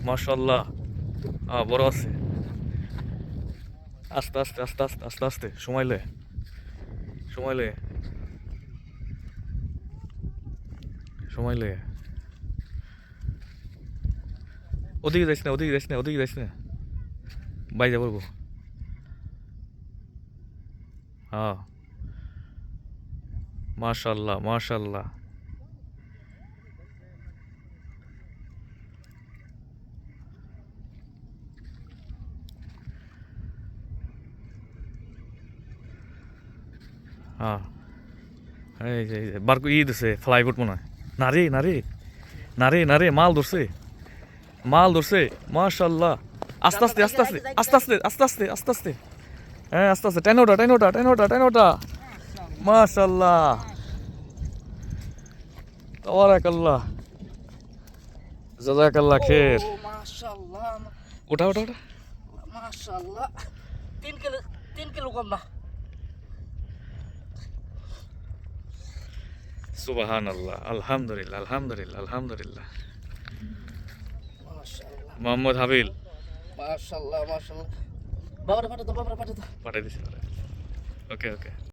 মাশাআল্লাহ। বড় আছে। আস্তে আস্তে আস্তে আস্তে আস্তে আস্তে সময় লে, সময় লে, সময় লে। ওদিকে যাইস না, ওদিকে যাইস না, ওদিকে যাইস না, বাইরে পড়বো। হ্যাঁ, মাশাআল্লাহ মাশাআল্লাহ। হ্যাঁ, এই যে বার ই দিছে ফ্লাইবোর্ড মনে হয়। না রে না রে না রে না রে, মাল ধরছে, মাল ধরছে। মাশাআল্লাহ। আস্তে আস্তে আস্তে আস্তে আস্তে আস্তে আস্তে আস্তে আস্তে আস্তে, হ্যাঁ আস্তে আস্তে, টেন ওটা টেন ওটা টেন ওটা টেন ওটা। মাশাআল্লাহ, তাবারাকাল্লাহ, জাযাকাল্লাহ খের। মাশাআল্লাহ, ওটা ওটা ওটা, মাশাআল্লাহ। 3 কিলো কম না। সুবহানাল্লাহ, আলহামদুলিল্লাহ আলহামদুলিল্লাহ আলহামদুলিল্লাহ। মাশাআল্লাহ মোহাম্মদ হাবিল মাশাআল্লাহ মাশাআল্লাহ। বাবারে পাঠা দাও, বাবারে পাঠা দাও। পাঠাই দিছি। ওকে ওকে।